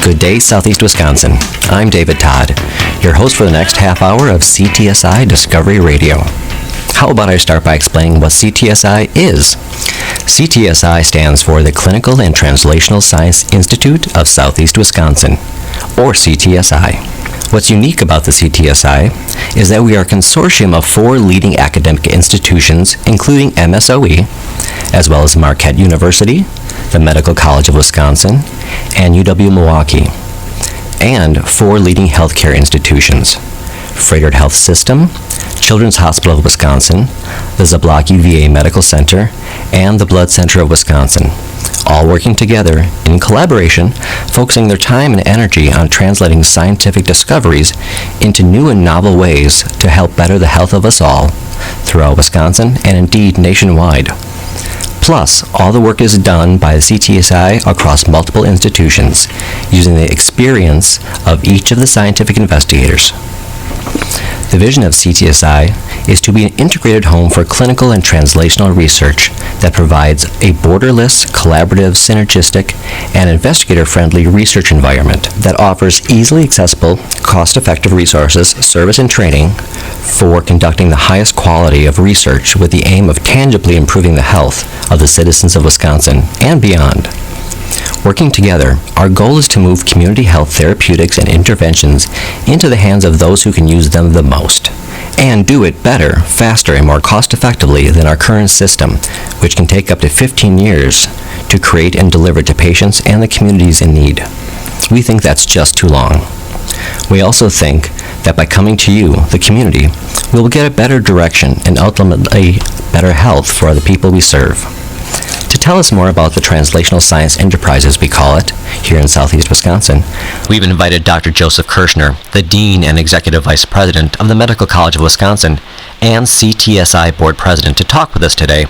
Good day, Southeast Wisconsin. I'm David Todd, your host for the next half hour of CTSI Discovery Radio. How about I start by explaining what CTSI is? CTSI stands for the Clinical and Translational Science Institute of Southeast Wisconsin, or CTSI. What's unique about the CTSI is that we are a consortium of 4 leading academic institutions, including MSOE, as well as Marquette University, the Medical College of Wisconsin, and UW-Milwaukee, and 4 leading healthcare institutions: Froedtert Health System, Children's Hospital of Wisconsin, the Zablocki VA Medical Center, and the Blood Center of Wisconsin, all working together in collaboration, focusing their time and energy on translating scientific discoveries into new and novel ways to help better the health of us all throughout Wisconsin and indeed nationwide. Plus, all the work is done by the CTSI across multiple institutions, using the experience of each of the scientific investigators. The vision of CTSI is to be an integrated home for clinical and translational research that provides a borderless, collaborative, synergistic, and investigator-friendly research environment that offers easily accessible, cost-effective resources, service, and training for conducting the highest quality of research with the aim of tangibly improving the health of the citizens of Wisconsin and beyond. Working together, our goal is to move community health therapeutics and interventions into the hands of those who can use them the most, and do it better, faster, and more cost-effectively than our current system, which can take up to 15 years to create and deliver to patients and the communities in need. We think that's just too long. We also think that by coming to you, the community, we will get a better direction and ultimately better health for the people we serve. To tell us more about the translational science enterprises, we call it, here in Southeast Wisconsin, we've invited Dr. Joseph Kirschner, the Dean and Executive Vice President of the Medical College of Wisconsin and CTSI Board President, to talk with us today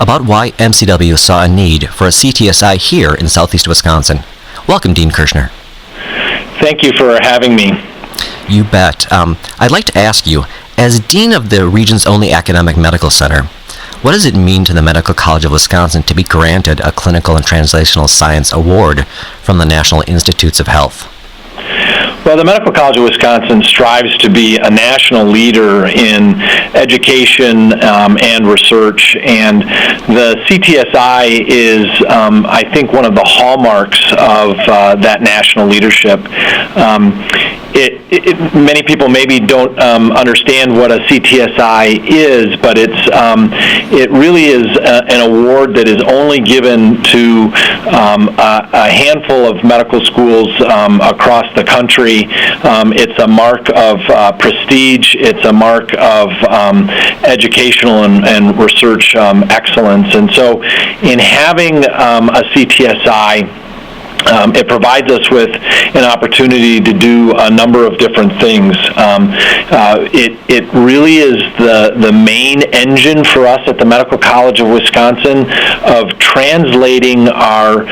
about why MCW saw a need for a CTSI here in Southeast Wisconsin. Welcome, Dean Kirschner. Thank you for having me. You bet. I'd like to ask you, as Dean of the region's only academic medical center, what does it mean to the Medical College of Wisconsin to be granted a Clinical and Translational Science Award from the National Institutes of Health? Well, the Medical College of Wisconsin strives to be a national leader in education and research, and the CTSI is, I think, one of the hallmarks of that national leadership. Many people maybe don't understand what a CTSI is, but it really is an award that is only given to a handful of medical schools across the country. It's a mark of prestige. It's a mark of educational and research excellence. And so in having a CTSI, it provides us with an opportunity to do a number of different things. It really is the main engine for us at the Medical College of Wisconsin of translating our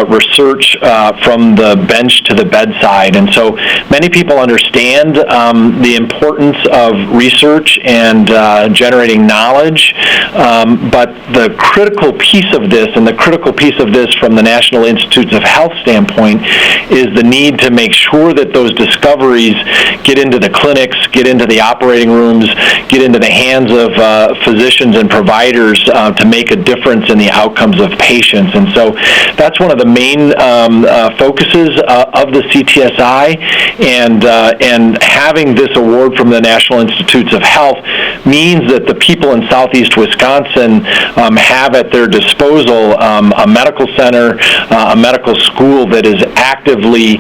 research from the bench to the bedside. And so many people understand the importance of research and generating knowledge, but the critical piece of this, and the critical piece of this from the National Institutes of Health standpoint, is the need to make sure that those discoveries get into the clinics, get into the operating rooms, get into the hands of physicians and providers to make a difference in the outcomes of patients. And so that's one of the main focuses of the CTSI, and having this award from the National Institutes of Health means that the people in Southeast Wisconsin have at their disposal a medical center, a medical school that is actively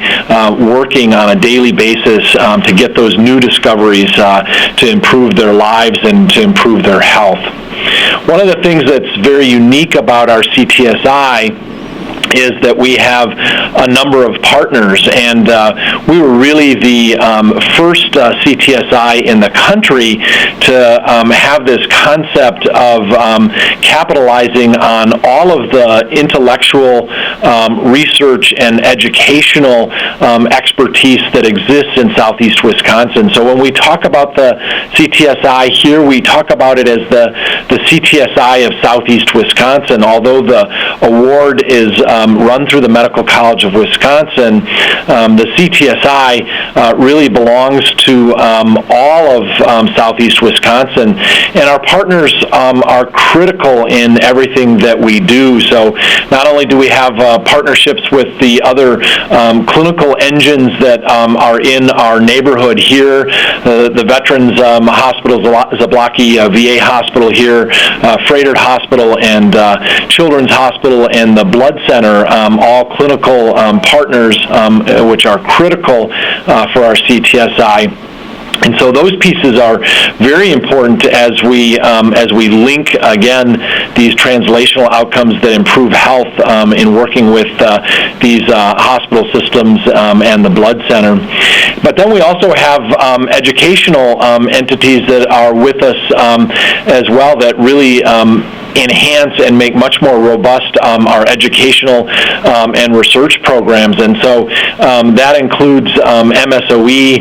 working on a daily basis to get those new discoveries to improve their lives and to improve their health. One of the things that's very unique about our CTSI is that we have a number of partners, and we were really the first CTSI in the country to have this concept of capitalizing on all of the intellectual research and educational expertise that exists in Southeast Wisconsin. So when we talk about the CTSI here, we talk about it as the CTSI of Southeast Wisconsin, although the award is run through the Medical College of Wisconsin. The CTSI really belongs to all of Southeast Wisconsin, and our partners are critical in everything that we do. So not only do we have partnerships with the other clinical engines that are in our neighborhood here, the Veterans Hospital, Zablocki VA Hospital here, Froedtert Hospital, and Children's Hospital, and the Blood Center, all clinical partners which are critical for our CTSI. And so those pieces are very important as we link, again, these translational outcomes that improve health in working with these hospital systems and the Blood Center. But then we also have educational entities that are with us as well that really enhance and make much more robust our educational and research programs. And so that includes MSOE,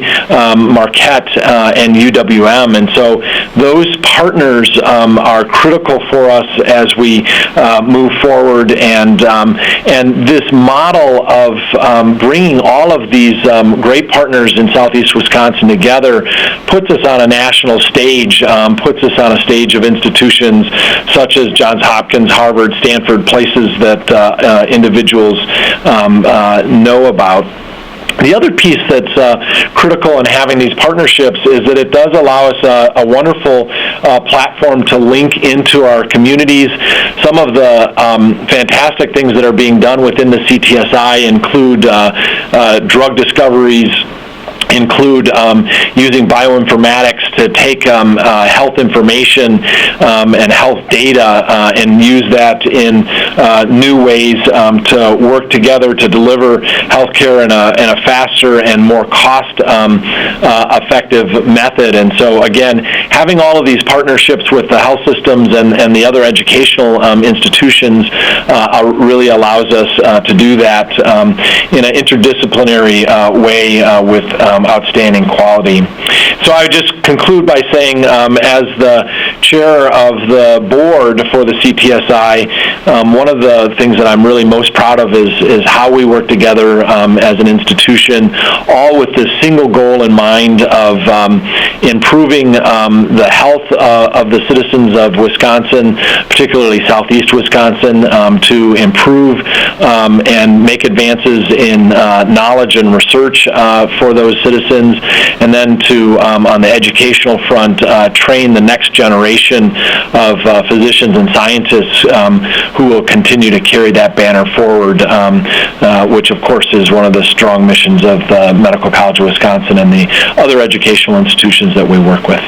Marquette, and UWM. And so those partners are critical for us as we move forward. And this model of bringing all of these great partners in Southeast Wisconsin together puts us on a national stage, puts us on a stage of institutions such as Johns Hopkins, Harvard, Stanford, places that individuals know about. The other piece that's critical in having these partnerships is that it does allow us a wonderful platform to link into our communities. Some of the fantastic things that are being done within the CTSI include drug discoveries, include using bioinformatics to take health information and health data and use that in new ways to work together to deliver healthcare in a faster and more cost-effective method. And so, again, having all of these partnerships with the health systems and the other educational institutions really allows us to do that in an interdisciplinary way with outstanding quality. So I would just conclude by saying, as the chair of the board for the CTSI, one of the things that I'm really most proud of is how we work together as an institution, all with this single goal in mind of improving the health of the citizens of Wisconsin, particularly Southeast Wisconsin, to improve and make advances in knowledge and research for those citizens, and then to, on the educational front, train the next generation of physicians and scientists who will continue to carry that banner forward, which of course is one of the strong missions of the Medical College of Wisconsin and the other educational institutions that we work with.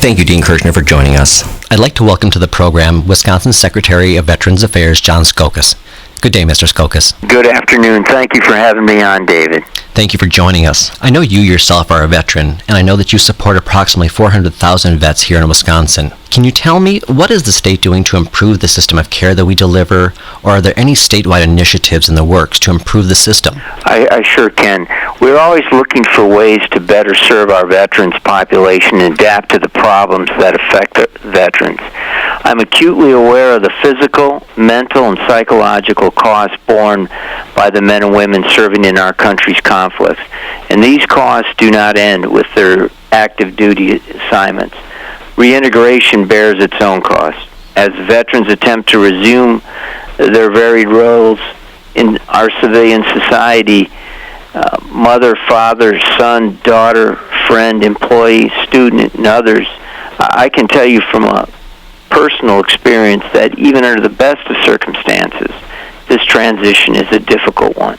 Thank you, Dean Kirchner, for joining us. I'd like to welcome to the program Wisconsin Secretary of Veterans Affairs, John Skokas. Good day, Mr. Skokas. Good afternoon. Thank you for having me on, David. Thank you for joining us. I know you yourself are a veteran, and I know that you support approximately 400,000 vets here in Wisconsin. Can you tell me, what is the state doing to improve the system of care that we deliver, or are there any statewide initiatives in the works to improve the system? I sure can. We're always looking for ways to better serve our veterans population and adapt to the problems that affect veterans. I'm acutely aware of the physical, mental, and psychological costs borne by the men and women serving in our country's conflicts, and these costs do not end with their active duty assignments. Reintegration bears its own costs. As veterans attempt to resume their varied roles in our civilian society, mother, father, son, daughter, friend, employee, student, and others, I can tell you from a personal experience that even under the best of circumstances, this transition is a difficult one.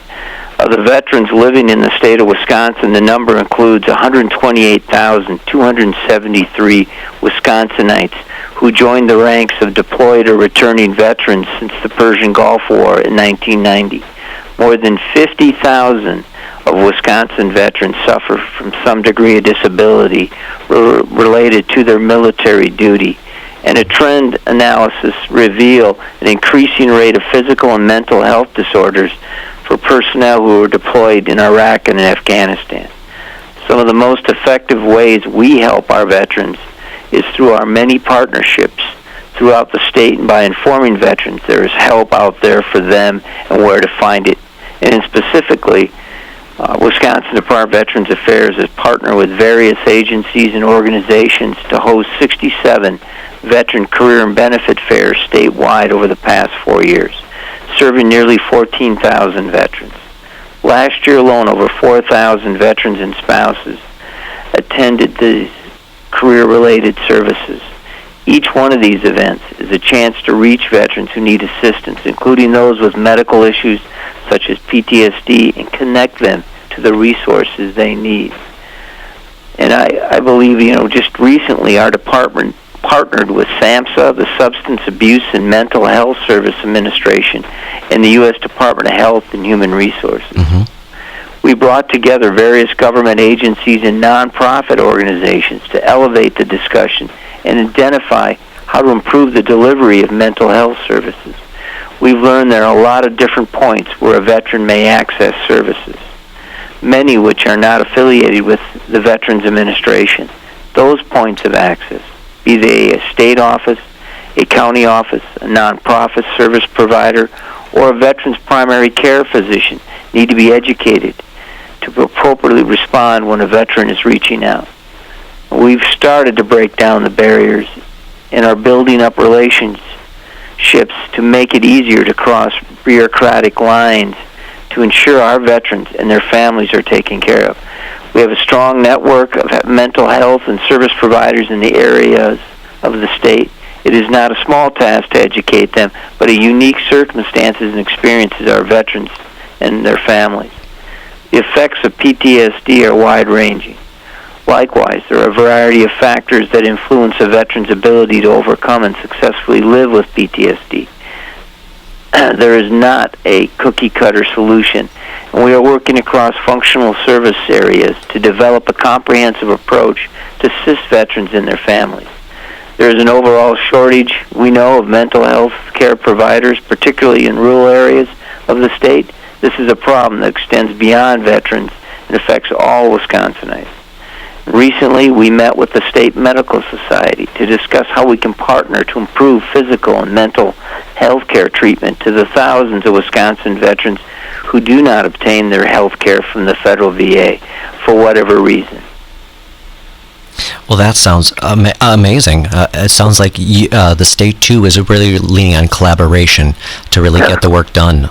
Of the veterans living in the state of Wisconsin, the number includes 128,273 Wisconsinites who joined the ranks of deployed or returning veterans since the Persian Gulf War in 1990. More than 50,000 of Wisconsin veterans suffer from some degree of disability related to their military duty, and a trend analysis reveal an increasing rate of physical and mental health disorders for personnel who are deployed in Iraq and Afghanistan. Some of the most effective ways we help our veterans is through our many partnerships throughout the state, and by informing veterans there is help out there for them and where to find it. And specifically, Wisconsin Department of Veterans Affairs has partnered with various agencies and organizations to host 67 veteran career and benefit fairs statewide over the past 4 years, serving nearly 14,000 veterans. Last year alone, over 4,000 veterans and spouses attended the career-related services. Each one of these events is a chance to reach veterans who need assistance, including those with medical issues such as PTSD, and connect them to the resources they need. And I believe, just recently our department partnered with SAMHSA, the Substance Abuse and Mental Health Service Administration, and the U.S. Department of Health and Human Resources. We brought together various government agencies and nonprofit organizations to elevate the discussion and identify how to improve the delivery of mental health services. We've learned there are a lot of different points where a veteran may access services, many which are not affiliated with the Veterans Administration. Those points of access, be they a state office, a county office, a nonprofit service provider, or a veteran's primary care physician, need to be educated to appropriately respond when a veteran is reaching out. We've started to break down the barriers and are building up relationships to make it easier to cross bureaucratic lines to ensure our veterans and their families are taken care of. We have a strong network of mental health and service providers in the areas of the state. It is not a small task to educate them, but a unique circumstances and experiences our veterans and their families. The effects of PTSD are wide-ranging. Likewise, there are a variety of factors that influence a veteran's ability to overcome and successfully live with PTSD. There is not a cookie-cutter solution, and we are working across functional service areas to develop a comprehensive approach to assist veterans and their families. There is an overall shortage, we know, of mental health care providers, particularly in rural areas of the state. This is a problem that extends beyond veterans and affects all Wisconsinites. Recently, we met with the State Medical Society to discuss how we can partner to improve physical and mental health care treatment to the thousands of Wisconsin veterans who do not obtain their health care from the federal VA for whatever reason. Well, that sounds amazing. It sounds like the state, too, is really leaning on collaboration to really get the work done.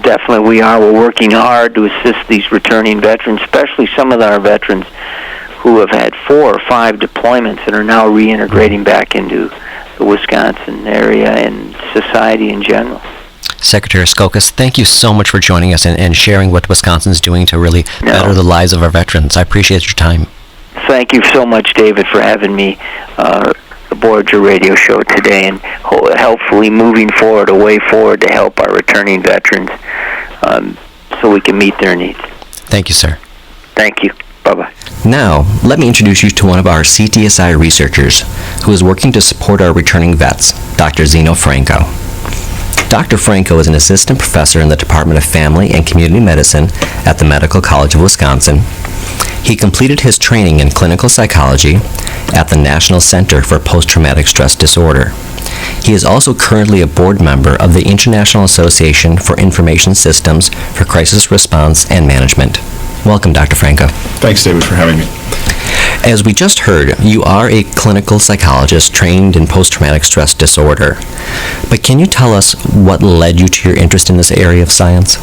Definitely we are. We're working hard to assist these returning veterans, especially some of our veterans who have had 4 or 5 deployments and are now reintegrating back into the Wisconsin area and society in general. Secretary Skokas, thank you so much for joining us and sharing what Wisconsin's doing to really better the lives of our veterans. I appreciate your time. Thank you so much, David, for having me aboard your radio show today and helpfully moving forward, a way forward to help our returning veterans so we can meet their needs. Thank you, sir. Thank you. Bye-bye. Now, let me introduce you to one of our CTSI researchers who is working to support our returning vets, Dr. Zeno Franco. Dr. Franco is an assistant professor in the Department of Family and Community Medicine at the Medical College of Wisconsin. He completed his training in clinical psychology at the National Center for Post-Traumatic Stress Disorder. He is also currently a board member of the International Association for Information Systems for Crisis Response and Management. Welcome, Dr. Franco. Thanks, David, for having me. As we just heard, you are a clinical psychologist trained in post-traumatic stress disorder. But can you tell us what led you to your interest in this area of science?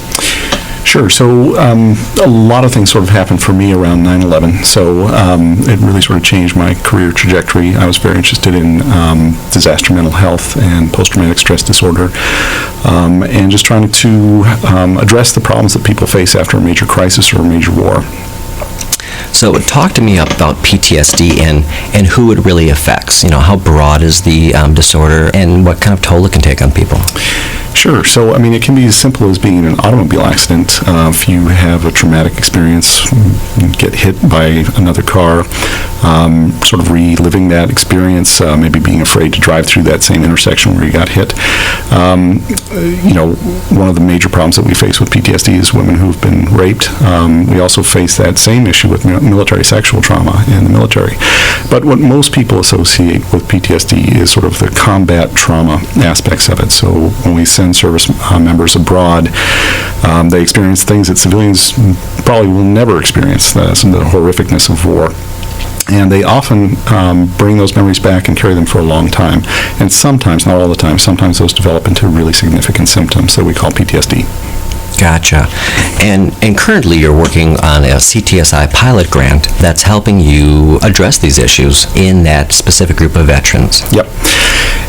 Sure. So a lot of things sort of happened for me around 9/11. So it really sort of changed my career trajectory. I was very interested in disaster mental health and post-traumatic stress disorder and just trying to address the problems that people face after a major crisis or a major war. So talk to me about PTSD and who it really affects. You know, how broad is the disorder and what kind of toll it can take on people? Sure. So, I mean, it can be as simple as being in an automobile accident. If you have a traumatic experience, get hit by another car, sort of reliving that experience, maybe being afraid to drive through that same intersection where you got hit. One of the major problems that we face with PTSD is women who've been raped. We also face that same issue with military sexual trauma in the military. But what most people associate with PTSD is sort of the combat trauma aspects of it. So when we send service members abroad, they experience things that civilians probably will never experience, some of the horrificness of war. And they often bring those memories back and carry them for a long time. And sometimes, not all the time, sometimes those develop into really significant symptoms that we call PTSD. Gotcha. And currently you're working on a CTSI pilot grant that's helping you address these issues in that specific group of veterans. Yep.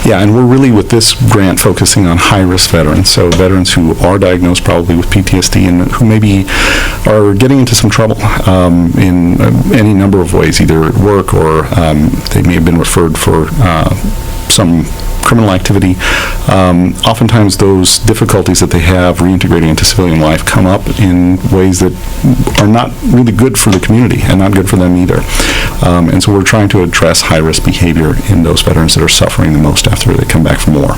Yeah, and we're really, with this grant, focusing on high-risk veterans, so veterans who are diagnosed probably with PTSD and who maybe are getting into some trouble in any number of ways, either at work or they may have been referred for some criminal activity. Oftentimes those difficulties that they have reintegrating into civilian life come up in ways that are not really good for the community and not good for them either. And so we're trying to address high-risk behavior in those veterans that are suffering the most after they come back from war.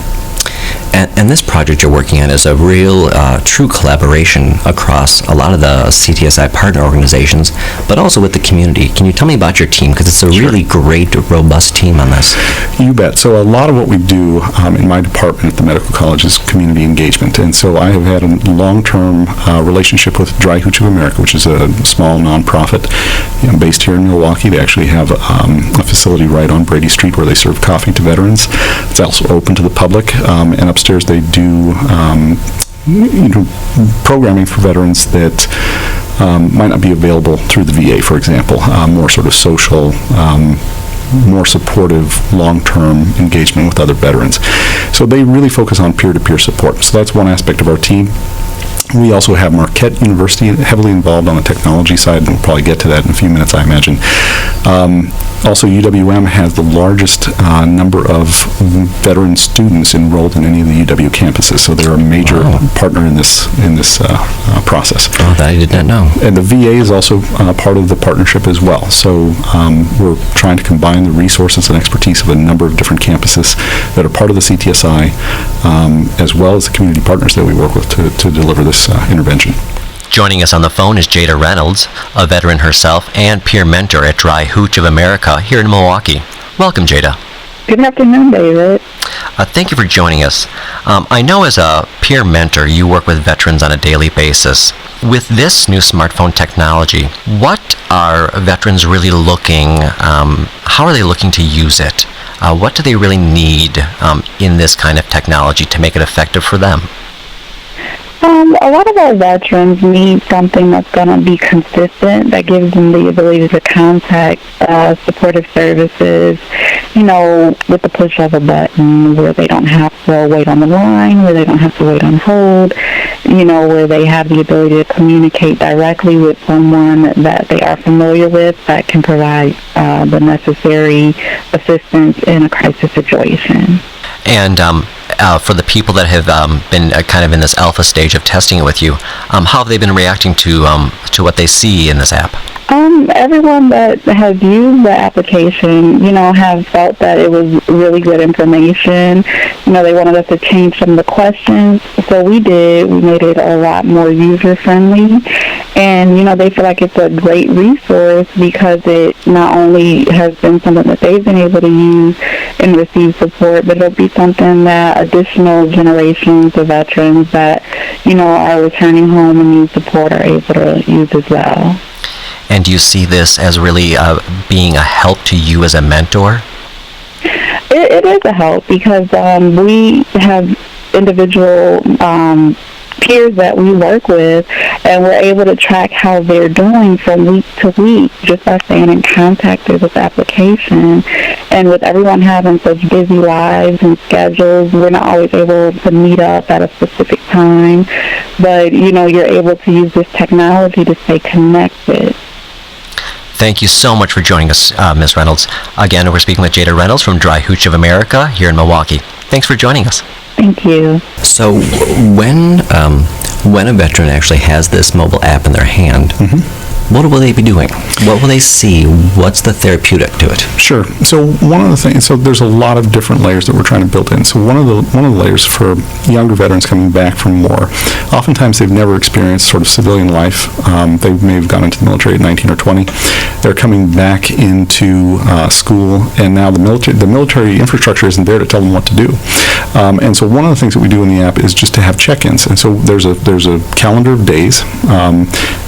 And this project you're working on is a real, true collaboration across a lot of the CTSI partner organizations, but also with the community. Can you tell me about your team? Because it's a really great, robust team on this. You bet. So a lot of what we do in my department at the medical college is community engagement. And so I have had a long-term relationship with Dry Hooch of America, which is a small nonprofit based here in Milwaukee. They actually have a facility right on Brady Street where they serve coffee to veterans. It's also open to the public. And upstairs they do programming for veterans that might not be available through the VA, for example, more sort of social, more supportive, long-term engagement with other veterans. So they really focus on peer-to-peer support. So that's one aspect of our team. We also have Marquette University heavily involved on the technology side, and we'll probably get to that in a few minutes, I imagine. Also, UWM has the largest number of veteran students enrolled in any of the UW campuses, so they're a major partner in this process. Oh, that I did not know. And the VA is also part of the partnership as well. So we're trying to combine the resources and expertise of a number of different campuses that are part of the CTSI, as well as the community partners that we work with to deliver this intervention. Joining us on the phone is Jada Reynolds, a veteran herself and peer mentor at Dry Hooch of America here in Milwaukee. Welcome, Jada. Good afternoon, David. Thank you for joining us. I know as a peer mentor, you work with veterans on a daily basis. With this new smartphone technology, what are veterans really looking, how are they looking to use it? What do they really need in this kind of technology to make it effective for them? A lot of our veterans need something that's going to be consistent, that gives them the ability to contact supportive services, with the push of a button, where they don't have to wait on the line, where they don't have to wait on hold, where they have the ability to communicate directly with someone that they are familiar with that can provide the necessary assistance in a crisis situation. And for the people that have been kind of in this alpha stage of testing it with you, how have they been reacting to what they see in this app? Everyone that has used the application, have felt that it was really good information. They wanted us to change some of the questions. So we did. We made it a lot more user-friendly. And, they feel like it's a great resource because it not only has been something that they've been able to use and receive support, but it'll be something that additional generations of veterans that, are returning home and need support are able to use as well. And do you see this as really being a help to you as a mentor? It is a help because we have individual peers that we work with, and we're able to track how they're doing from week to week just by staying in contact through this application. And with everyone having such busy lives and schedules, we're not always able to meet up at a specific time, but you're able to use this technology to stay connected. Thank you so much for joining us, Ms. Reynolds. Again, we're speaking with Jada Reynolds from Dry Hooch of America here in Milwaukee. Thanks for joining us. Thank you. So when a veteran actually has this mobile app in their hand, what will they be doing? What will they see? What's the therapeutic to it? Sure. So one of the things, so there's a lot of different layers that we're trying to build in. So one of the layers for younger veterans coming back from war, oftentimes they've never experienced sort of civilian life. They may have gone into the military at 19 or 20. They're coming back into school, and now the military infrastructure isn't there to tell them what to do. And so one of the things that we do in the app is just to have check-ins. And so there's a calendar of days,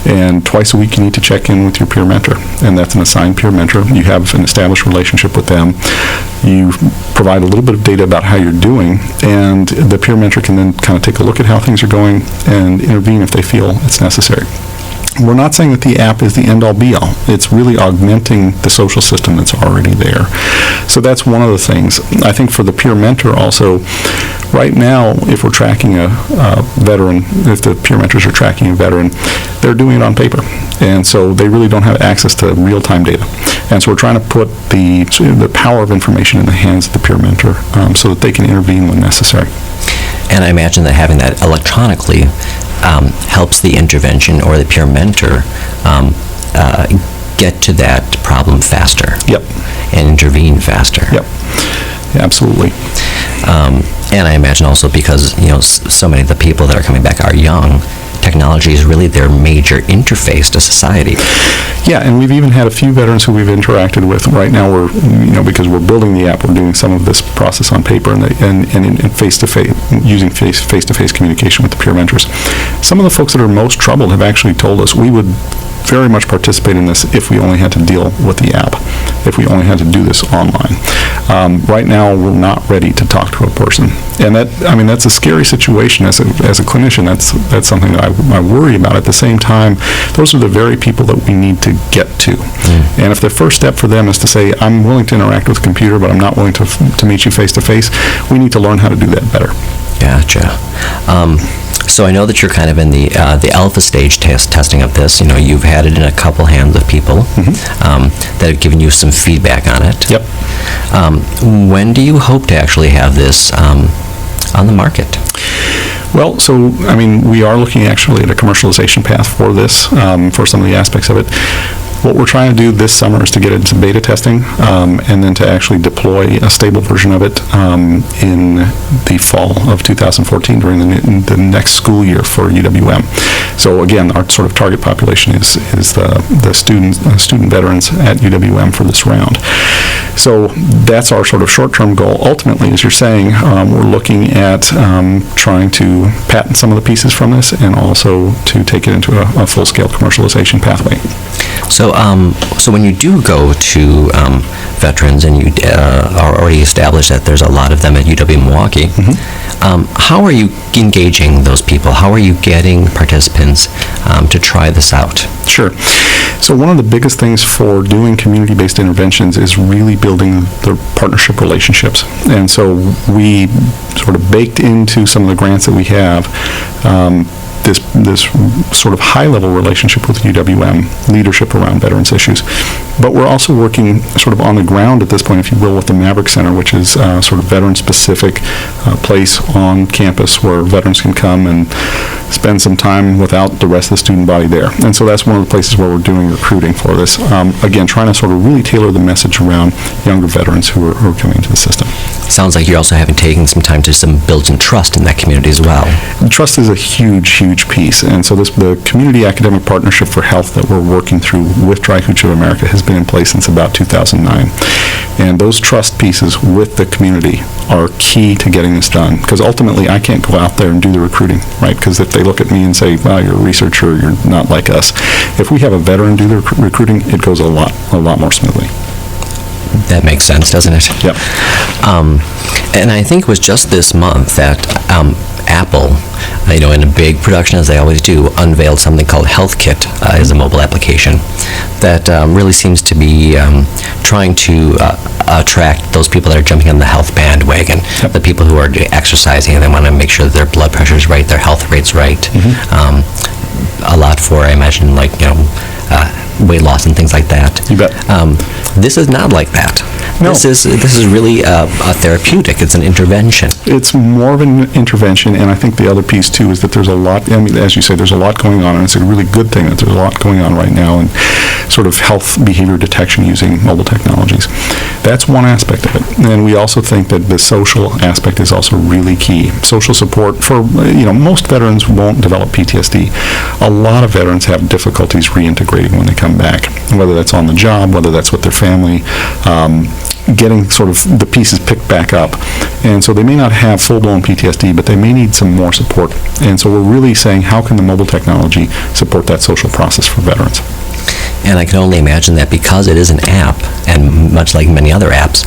and twice a week you need to check in with your peer mentor, and that's an assigned peer mentor. You have an established relationship with them. You provide a little bit of data about how you're doing, and the peer mentor can then kind of take a look at how things are going and intervene if they feel it's necessary. We're not saying that the app is the end-all be-all. It's really augmenting the social system that's already there. So that's one of the things. I think for the peer mentor also, right now, if we're tracking a veteran, if the peer mentors are tracking a veteran, they're doing it on paper. And so they really don't have access to real-time data. And so we're trying to put the power of information in the hands of the peer mentor so that they can intervene when necessary. And I imagine that having that electronically helps the intervention or the peer mentor get to that problem faster. Yep. And intervene faster. Yep. Yeah, absolutely. And I imagine also because, so many of the people that are coming back are young, technology is really their major interface to society. Yeah, and we've even had a few veterans who we've interacted with. Right now, we're because we're building the app, we're doing some of this process on paper and in face-to-face, using face-to-face communication with the peer mentors. Some of the folks that are most troubled have actually told us we would very much participate in this if we only had to deal with the app, if we only had to do this online. Right now, we're not ready to talk to a person, and that's a scary situation as a clinician. That's something that I worry about. At the same time, those are the very people that we need to get to. And if the first step for them is to say, I'm willing to interact with a computer, but I'm not willing to meet you face to face, we need to learn how to do that better. Gotcha. So I know that you're kind of in the alpha stage testing of this. You've had it in a couple hands of people that have given you some feedback on it. Yep. When do you hope to actually have this on the market? Well, so, we are looking actually at a commercialization path for this, for some of the aspects of it. What we're trying to do this summer is to get into beta testing and then to actually deploy a stable version of it in the fall of 2014 during the next school year for UWM. So again, our sort of target population is the student veterans at UWM for this round. So that's our sort of short-term goal. Ultimately, as you're saying, we're looking at trying to patent some of the pieces from this and also to take it into a full-scale commercialization pathway. So when you do go to veterans and you are already established that there's a lot of them at UW-Milwaukee, how are you engaging those people? How are you getting participants to try this out? Sure. So one of the biggest things for doing community-based interventions is really building the partnership relationships. And so we sort of baked into some of the grants that we have this sort of high-level relationship with UWM, leadership around veterans issues. But we're also working sort of on the ground at this point, if you will, with the Maverick Center, which is sort of veteran-specific place on campus where veterans can come and spend some time without the rest of the student body there. And so that's one of the places where we're doing recruiting for this. Again, trying to sort of really tailor the message around younger veterans who are coming into the system. Sounds like you're also taken some time to build some trust in that community as well. Trust is a huge piece, and so the Community Academic Partnership for Health that we're working through with Dry Hooch of America has been in place since about 2009. And those trust pieces with the community are key to getting this done, because ultimately I can't go out there and do the recruiting, right? Because if they look at me and say, wow, you're a researcher, you're not like us. If we have a veteran do the recruiting, it goes a lot more smoothly. That makes sense, doesn't it? Yep. And I think it was just this month that Apple, in a big production, as they always do, unveiled something called HealthKit as a mobile application that really seems to be trying to attract those people that are jumping on the health bandwagon, the people who are exercising and they want to make sure that their blood pressure is right, their health rate's right. A lot for, I imagine, weight loss and things like that. You bet. This is not like that. No. This is really a therapeutic. It's an intervention. It's more of an intervention, and I think the other piece, too, is that there's a lot, I mean, as you say, there's a lot going on, and it's a really good thing that there's a lot going on right now in sort of health behavior detection using mobile technologies. That's one aspect of it. And we also think that the social aspect is also really key. Social support for, most veterans won't develop PTSD. A lot of veterans have difficulties reintegrating when they come back, whether that's on the job, whether that's with their family, getting sort of the pieces picked back up. And so they may not have full-blown PTSD, but they may need some more support. And so we're really saying, how can the mobile technology support that social process for veterans? And I can only imagine that because it is an app, and much like many other apps,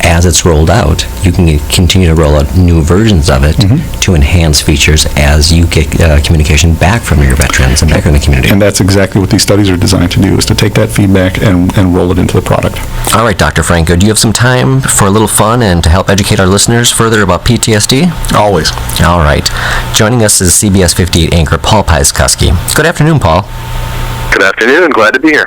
as it's rolled out, you can continue to roll out new versions of it to enhance features as you get communication back from your veterans and back from the community. And that's exactly what these studies are designed to do, is to take that feedback and roll it into the product. All right, Dr. Franco, do you have some time for a little fun and to help educate our listeners further about PTSD? Always. All right. Joining us is CBS 58 anchor Paul Piaskowski. Good afternoon, Paul. Good afternoon. Glad to be here.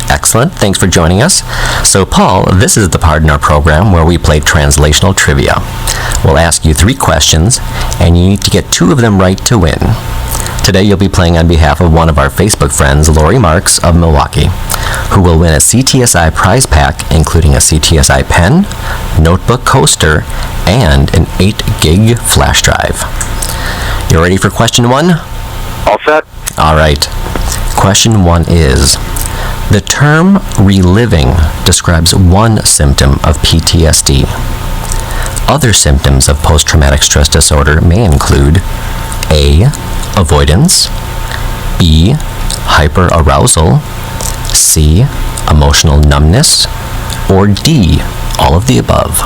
Excellent. Thanks for joining us. So, Paul, this is the part in our program where we play translational trivia. We'll ask you 3 questions, and you need to get 2 of them right to win. Today, you'll be playing on behalf of one of our Facebook friends, Lori Marks of Milwaukee, who will win a CTSI prize pack, including a CTSI pen, notebook coaster, and an 8-gig flash drive. You ready for question 1? All set? All right. Question 1 is, the term reliving describes one symptom of PTSD. Other symptoms of post-traumatic stress disorder may include A, avoidance, B, hyperarousal, C, emotional numbness, or D, all of the above.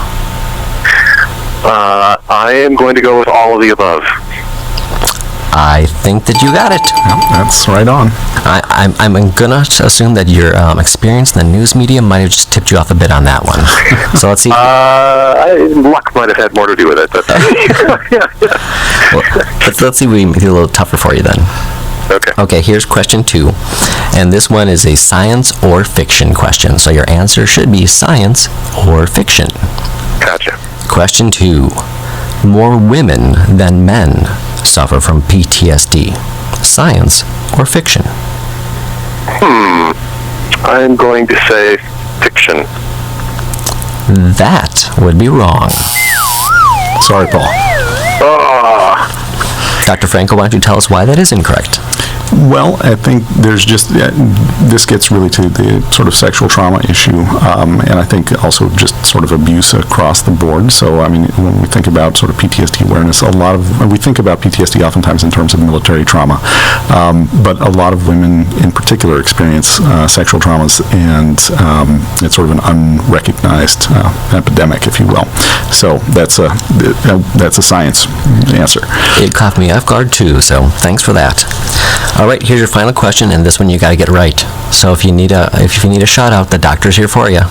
I am going to go with all of the above. I think that you got it. That's right on. I'm going to assume that your experience in the news media might have just tipped you off a bit on that one. So let's see. Luck might have had more to do with it. But well, let's see if we can make it a little tougher for you then. Okay. Okay, here's question 2. And this one is a science or fiction question. So your answer should be science or fiction. Gotcha. Question 2. More women than men suffer from PTSD. Science or fiction? I'm going to say fiction. That would be wrong. Sorry, Paul. Dr. Franco, why don't you tell us why that is incorrect? Well, I think there's just, this gets really to the sort of sexual trauma issue, and I think also just sort of abuse across the board. So, I mean, when we think about sort of PTSD awareness, we think about PTSD oftentimes in terms of military trauma, but a lot of women in particular experience sexual traumas, and it's sort of an unrecognized epidemic, if you will. So that's a science answer. It caught me off guard too, so thanks for that. All right, here's your final question, and this one you got to get right. So if you need a shout out, the doctor's here for you.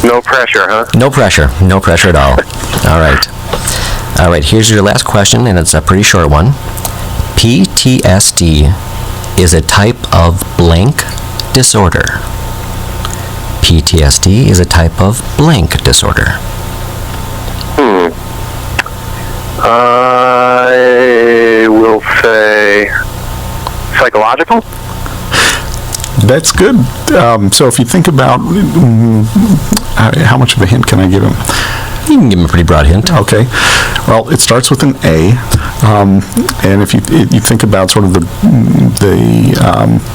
No pressure, huh? No pressure at all. All right, here's your last question, and it's a pretty short one. PTSD is a type of blank disorder. PTSD is a type of blank disorder. I will say psychological? That's good. So if you think about, how much of a hint can I give him? You can give him a pretty broad hint. Okay. Well, it starts with an A, and if you think about sort of the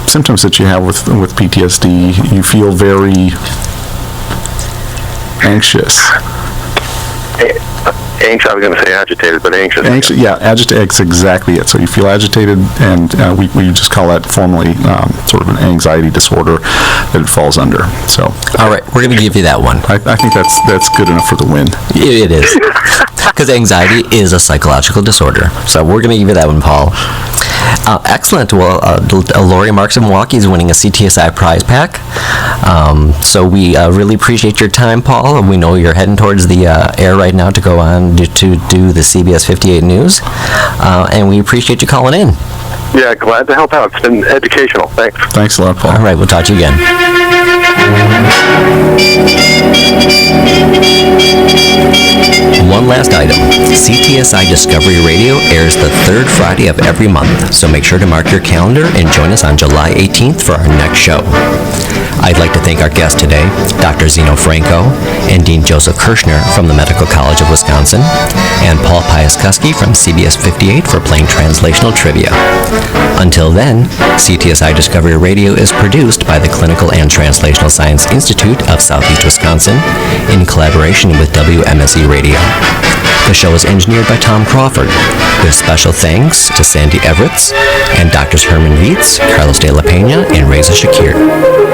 symptoms that you have with PTSD, you feel very anxious. Anxious, I was going to say agitated, but anxious. Anxious, yeah, agitated, that's exactly it. So you feel agitated, and we just call that formally sort of an anxiety disorder that it falls under. So. All right, we're going to give you that one. I think that's good enough for the win. It is. Because anxiety is a psychological disorder. So we're going to give you that one, Paul. Excellent. Well, Lori Marks of Milwaukee is winning a CTSI prize pack. So we really appreciate your time, Paul. We know you're heading towards the air right now to go on to do the CBS 58 News. And we appreciate you calling in. Yeah, glad to help out. It's been educational. Thanks. Thanks a lot, Paul. All right, we'll talk to you again. One last item. CTSI Discovery Radio airs the third Friday of every month, so make sure to mark your calendar and join us on July 18th for our next show. I'd like to thank our guest today, Dr. Zeno Franco and Dean Joseph Kirshner from the Medical College of Wisconsin, and Paul Piaskuski from CBS 58 for playing translational trivia. Until then, CTSI Discovery Radio is produced by the Clinical and Translational Science Institute of Southeast Wisconsin in collaboration with WMSE Radio. The show is engineered by Tom Crawford, with special thanks to Sandy Everetts and Drs. Herman Vietz, Carlos de la Peña, and Reza Shakir.